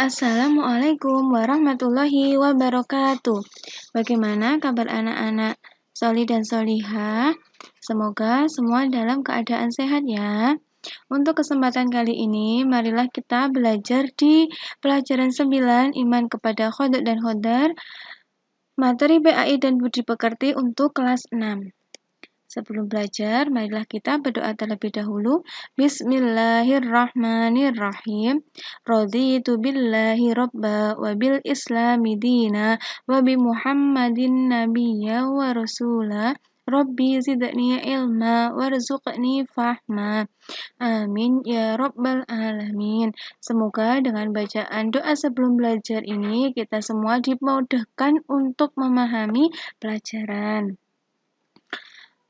Assalamualaikum warahmatullahi wabarakatuh. Bagaimana kabar anak-anak Soli dan Solihah? Semoga semua dalam keadaan sehat ya. Untuk kesempatan kali ini, marilah kita belajar di pelajaran 9 Iman kepada Khodok dan Khodar, materi PAI dan Budi Pekerti untuk kelas 6. Sebelum belajar, marilah kita berdoa terlebih dahulu. Bismillahirrahmanirrahim. Raditu billahi robba wa bil islami dina wa bi Muhammadin nabiyya wa rasula. Rabbi zidni ilma warzuqni fahma. Amin ya rabbal alamin. Semoga dengan bacaan doa sebelum belajar ini kita semua dimudahkan untuk memahami pelajaran.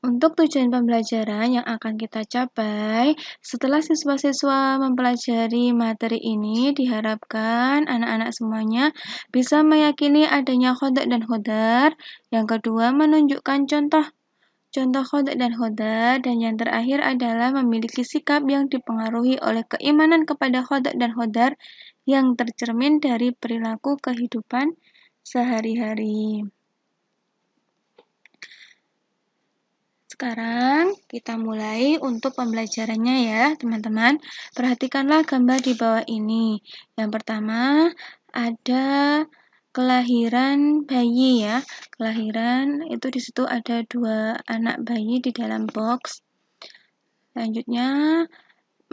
Untuk tujuan pembelajaran yang akan kita capai, setelah siswa-siswa mempelajari materi ini, diharapkan anak-anak semuanya bisa meyakini adanya khodok dan khodar. Yang kedua, menunjukkan contoh khodok dan khodar. Dan yang terakhir adalah memiliki sikap yang dipengaruhi oleh keimanan kepada khodok dan khodar yang tercermin dari perilaku kehidupan sehari-hari. Sekarang kita mulai untuk pembelajarannya ya teman-teman. Perhatikanlah gambar di bawah ini. Yang pertama ada kelahiran bayi ya. Kelahiran itu di situ ada 2 anak bayi di dalam box. Selanjutnya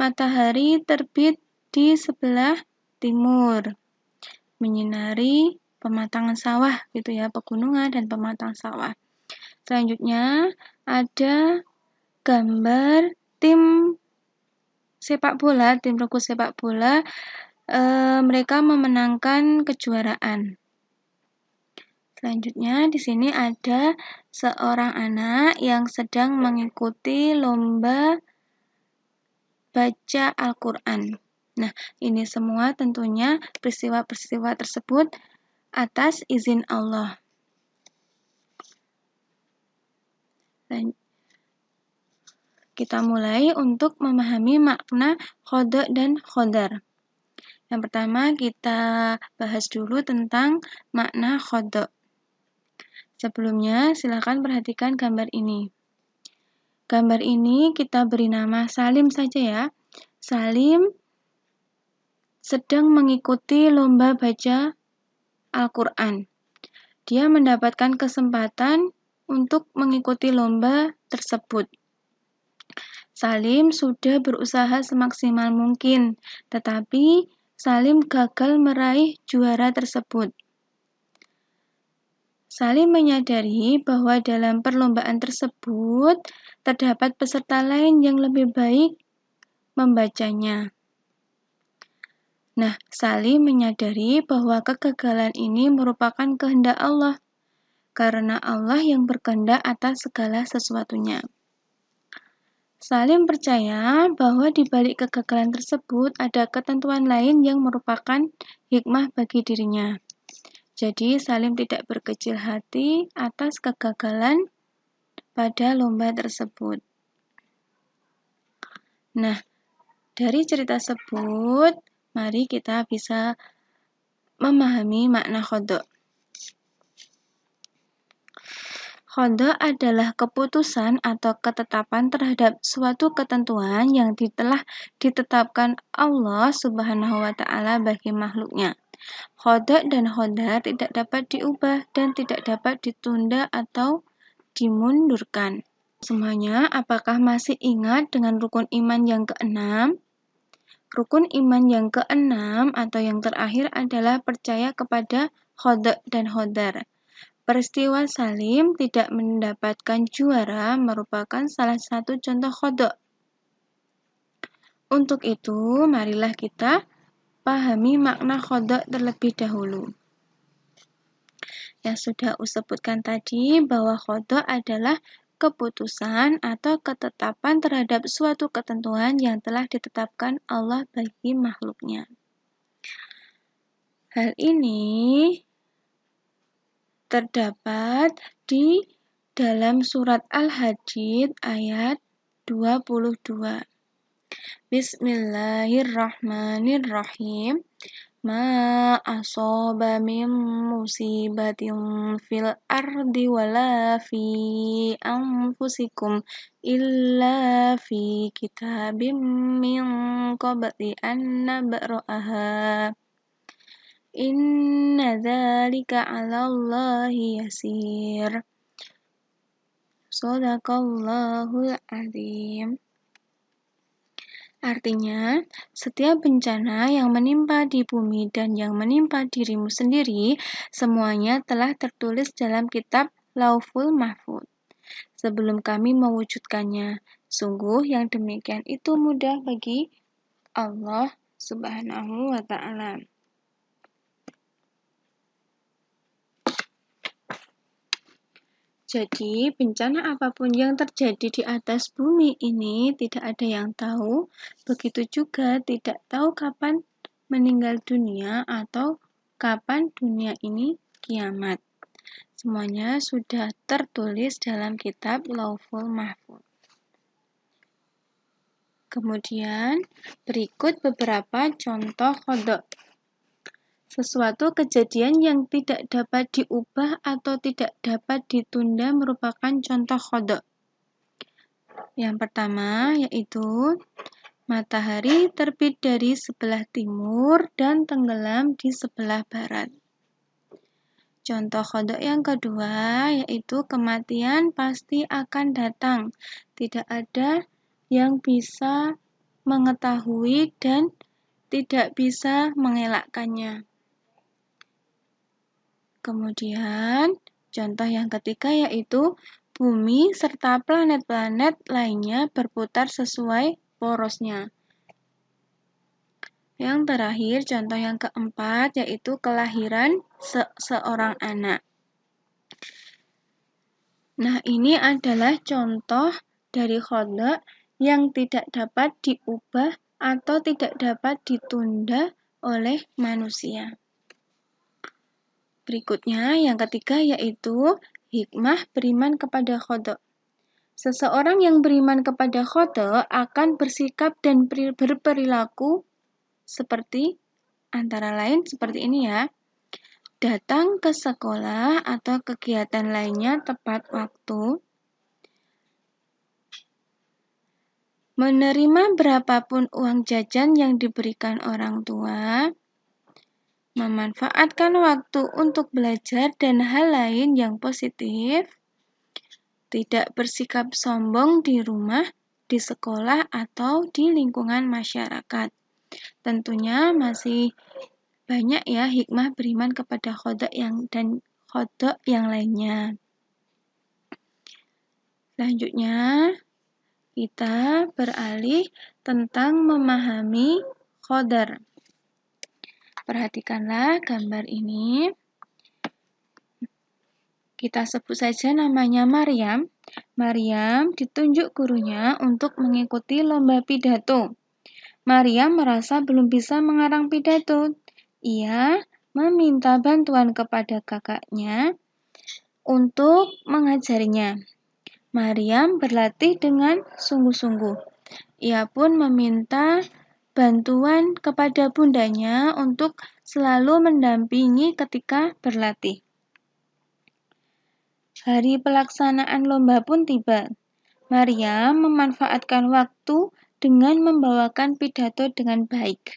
matahari terbit di sebelah timur, menyinari pematangan sawah gitu ya, pegunungan dan pematang sawah. Selanjutnya ada gambar tim sepak bola, tim regu sepak bola, mereka memenangkan kejuaraan. Selanjutnya di sini ada seorang anak yang sedang mengikuti lomba baca Al-Quran. Nah, ini semua tentunya peristiwa-peristiwa tersebut atas izin Allah. Dan kita mulai untuk memahami makna khodok dan khodar. Yang pertama kita bahas dulu tentang makna khodok. Sebelumnya silakan perhatikan gambar ini. Gambar ini kita beri nama Salim saja ya. Salim sedang mengikuti lomba baca Al-Quran. Dia mendapatkan kesempatan untuk mengikuti lomba tersebut. Salim sudah berusaha semaksimal mungkin, tetapi Salim gagal meraih juara tersebut. Salim menyadari bahwa dalam perlombaan tersebut terdapat peserta lain yang lebih baik membacanya. Nah, Salim menyadari bahwa kegagalan ini merupakan kehendak Allah, karena Allah yang berkehendak atas segala sesuatunya. Salim percaya bahwa di balik kegagalan tersebut ada ketentuan lain yang merupakan hikmah bagi dirinya. Jadi, Salim tidak berkecil hati atas kegagalan pada lomba tersebut. Nah, dari cerita tersebut, mari kita bisa memahami makna khodok. Khodok adalah keputusan atau ketetapan terhadap suatu ketentuan yang telah ditetapkan Allah Subhanahu wa Ta'ala bagi makhluknya. Khodok dan khodar tidak dapat diubah dan tidak dapat ditunda atau dimundurkan. Semuanya, apakah masih ingat dengan rukun iman yang keenam? Rukun iman yang keenam atau yang terakhir adalah percaya kepada khodok dan khodar. Peristiwa Salim tidak mendapatkan juara merupakan salah satu contoh khodok. Untuk itu, marilah kita pahami makna khodok terlebih dahulu. Yang sudah sebutkan tadi bahwa khodok adalah keputusan atau ketetapan terhadap suatu ketentuan yang telah ditetapkan Allah bagi makhluknya. Hal ini terdapat di dalam surat Al-Hadid ayat 22. Bismillahirrahmanirrahim. ma asaba min musibatin fil ardi wala fi anfusikum illa fi kitabim min qabli an nabra'aha inna dzalika 'alallahi yasir. Shadaqallahul azim. Artinya, setiap bencana yang menimpa di bumi dan yang menimpa dirimu sendiri, semuanya telah tertulis dalam kitab Lauful Mahfuz sebelum kami mewujudkannya. Sungguh yang demikian itu mudah bagi Allah Subhanahu wa Ta'ala. Jadi, bencana apapun yang terjadi di atas bumi ini tidak ada yang tahu, begitu juga tidak tahu kapan meninggal dunia atau kapan dunia ini kiamat. Semuanya sudah tertulis dalam kitab Lauful Mahfuz. Kemudian, berikut beberapa contoh qada. Sesuatu kejadian yang tidak dapat diubah atau tidak dapat ditunda merupakan contoh qada. Yang pertama yaitu matahari terbit dari sebelah timur dan tenggelam di sebelah barat. Contoh qada yang kedua yaitu kematian pasti akan datang. Tidak ada yang bisa mengetahui dan tidak bisa mengelakkannya. Kemudian, contoh yang ketiga yaitu bumi serta planet-planet lainnya berputar sesuai porosnya. Yang terakhir, contoh yang keempat yaitu kelahiran seorang anak. Nah, ini adalah contoh dari qada yang tidak dapat diubah atau tidak dapat ditunda oleh manusia. Berikutnya, yang ketiga yaitu hikmah beriman kepada qada. Seseorang yang beriman kepada qada akan bersikap dan berperilaku seperti antara lain seperti ini ya. Datang ke sekolah atau kegiatan lainnya tepat waktu. Menerima berapapun uang jajan yang diberikan orang tua. Memanfaatkan waktu untuk belajar dan hal lain yang positif. Tidak bersikap sombong di rumah, di sekolah, atau di lingkungan masyarakat. Tentunya masih banyak ya hikmah beriman kepada qada dan qada yang lainnya. Selanjutnya, kita beralih tentang memahami qadar. Perhatikanlah gambar ini. Kita sebut saja namanya Maryam. Maryam ditunjuk gurunya untuk mengikuti lomba pidato. Maryam merasa belum bisa mengarang pidato. Ia meminta bantuan kepada kakaknya untuk mengajarinya. Maryam berlatih dengan sungguh-sungguh. Ia pun meminta bantuan kepada bundanya untuk selalu mendampingi ketika berlatih. Hari pelaksanaan lomba pun tiba. Maryam memanfaatkan waktu dengan membawakan pidato dengan baik.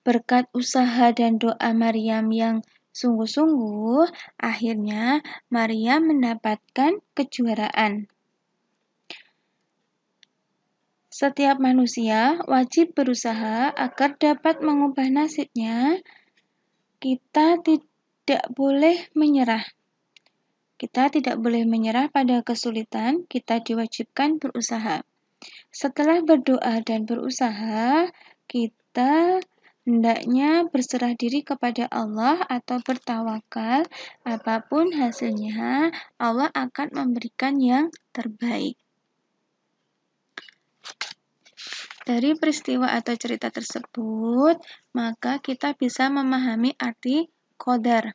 Berkat usaha dan doa Maryam yang sungguh-sungguh, akhirnya Maryam mendapatkan kejuaraan. Setiap manusia wajib berusaha agar dapat mengubah nasibnya. Kita tidak boleh menyerah. Kita tidak boleh menyerah pada kesulitan, kita diwajibkan berusaha. Setelah berdoa dan berusaha, kita hendaknya berserah diri kepada Allah atau bertawakal. Apapun hasilnya, Allah akan memberikan yang terbaik. Dari peristiwa atau cerita tersebut, maka kita bisa memahami arti qadar.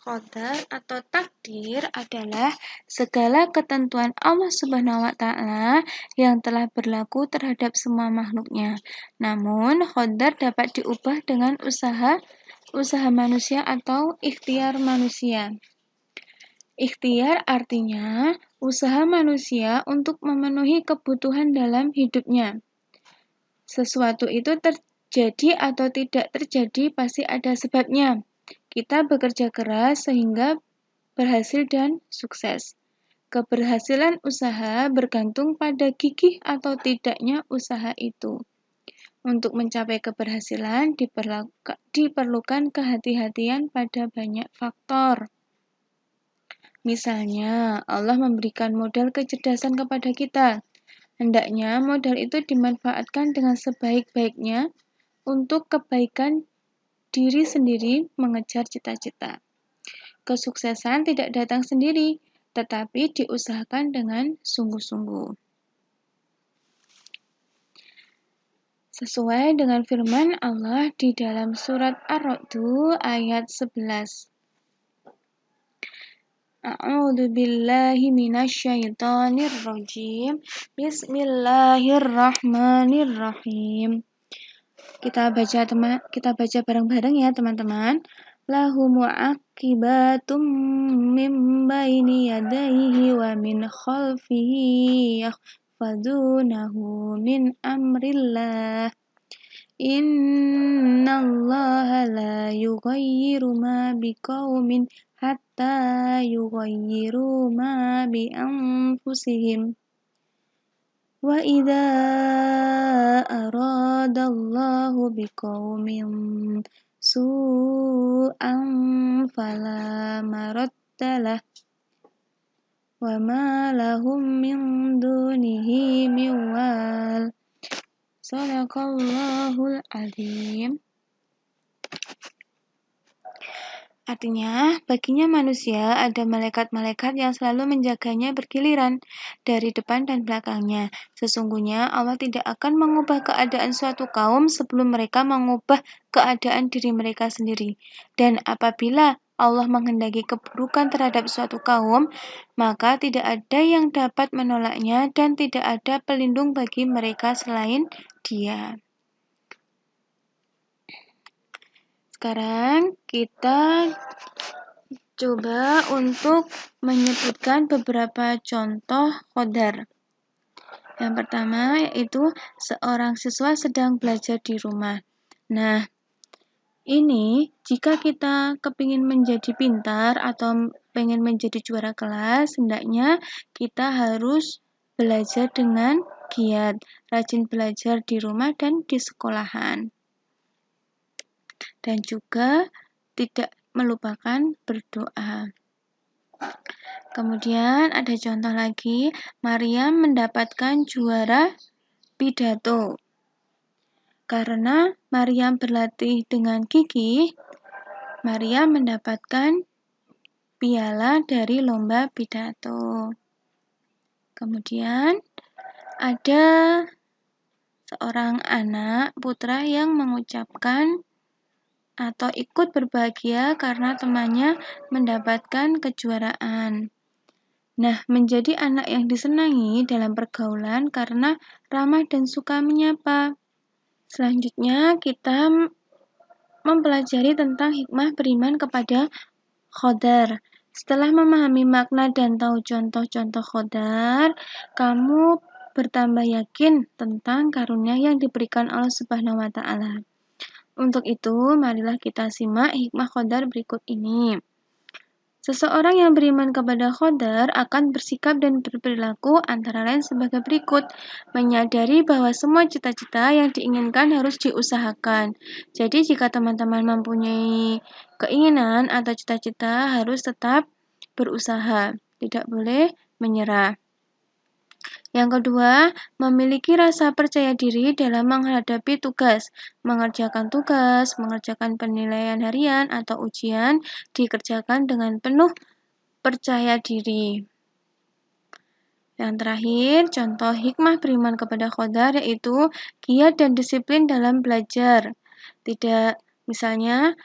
Qadar atau takdir adalah segala ketentuan Allah Subhanahu wa taala yang telah berlaku terhadap semua makhluknya. Namun, qadar dapat diubah dengan usaha manusia atau ikhtiar manusia. Ikhtiar artinya usaha manusia untuk memenuhi kebutuhan dalam hidupnya. Sesuatu itu terjadi atau tidak terjadi pasti ada sebabnya. Kita bekerja keras sehingga berhasil dan sukses. Keberhasilan usaha bergantung pada gigih atau tidaknya usaha itu. Untuk mencapai keberhasilan diperlukan kehati-hatian pada banyak faktor. Misalnya, Allah memberikan modal kecerdasan kepada kita. Hendaknya modal itu dimanfaatkan dengan sebaik-baiknya untuk kebaikan diri sendiri mengejar cita-cita. Kesuksesan tidak datang sendiri, tetapi diusahakan dengan sungguh-sungguh. Sesuai dengan firman Allah di dalam surat Ar-Ra'd ayat 11. A'udzu billahi minasyaitonir rajim. Bismillahirrahmanirrahim. Kita baca bareng-bareng ya, teman-teman. Lahu mu'aqibatum min baini yadayhi wa min khalfihi yahfazunahu min amrillah. Innallaha la yughayyiru ma biqaumin hatta yughayyiru ma bi anfusihim. Wa idza aradallahu biqaumin su'an fala maraddalah wa ma lahum min dunihi min wal. Shadaqallahul azim. Artinya, baginya manusia ada malaikat-malaikat yang selalu menjaganya bergiliran dari depan dan belakangnya. Sesungguhnya Allah tidak akan mengubah keadaan suatu kaum sebelum mereka mengubah keadaan diri mereka sendiri. Dan apabila Allah menghendaki keburukan terhadap suatu kaum, maka tidak ada yang dapat menolaknya dan tidak ada pelindung bagi mereka selain Dia. Sekarang kita coba untuk menyebutkan beberapa contoh qadar. Yang pertama yaitu seorang siswa sedang belajar di rumah. Nah, ini jika kita kepingin menjadi pintar atau pengen menjadi juara kelas, hendaknya kita harus belajar dengan giat, rajin belajar di rumah dan di sekolahan. Dan juga tidak melupakan berdoa. Kemudian ada contoh lagi, Maryam mendapatkan juara pidato. Karena Maryam berlatih dengan gigih, Maryam mendapatkan piala dari lomba pidato. Kemudian ada seorang anak putra yang mengucapkan atau ikut berbahagia karena temannya mendapatkan kejuaraan. Nah, menjadi anak yang disenangi dalam pergaulan karena ramah dan suka menyapa. Selanjutnya, kita mempelajari tentang hikmah beriman kepada qadar. Setelah memahami makna dan tahu contoh-contoh qadar, kamu bertambah yakin tentang karunia yang diberikan Allah Subhanahu wa taala. Untuk itu, marilah kita simak hikmah qadar berikut ini. Seseorang yang beriman kepada qadar akan bersikap dan berperilaku antara lain sebagai berikut. Menyadari bahwa semua cita-cita yang diinginkan harus diusahakan. Jadi, jika teman-teman mempunyai keinginan atau cita-cita, harus tetap berusaha. Tidak boleh menyerah. Yang kedua, memiliki rasa percaya diri dalam menghadapi tugas. Mengerjakan tugas, mengerjakan penilaian harian atau ujian dikerjakan dengan penuh percaya diri. Yang terakhir, contoh hikmah beriman kepada qadar yaitu giat dan disiplin dalam belajar. Misalnya,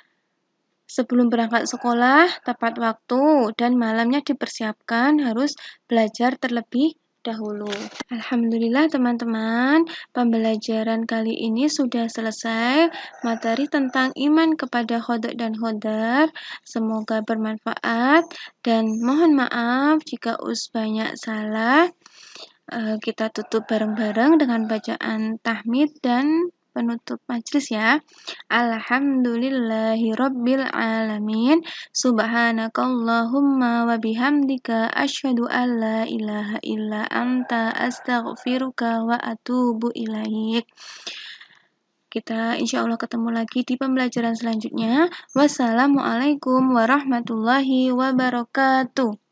Sebelum berangkat sekolah, tepat waktu, dan malamnya dipersiapkan harus belajar terlebih dahulu. Alhamdulillah teman-teman, pembelajaran kali ini sudah selesai. Materi tentang iman kepada qada dan qadar. Semoga bermanfaat dan mohon maaf jika banyak salah. Kita tutup bareng-bareng dengan bacaan tahmid dan penutup majelis ya. Alhamdulillahirabbil alamin. Subhanakallahumma wa bihamdika asyhadu an la ilaha illa anta astaghfiruka wa atubu ilaik. Kita insya Allah ketemu lagi di pembelajaran selanjutnya. Wassalamualaikum warahmatullahi wabarakatuh.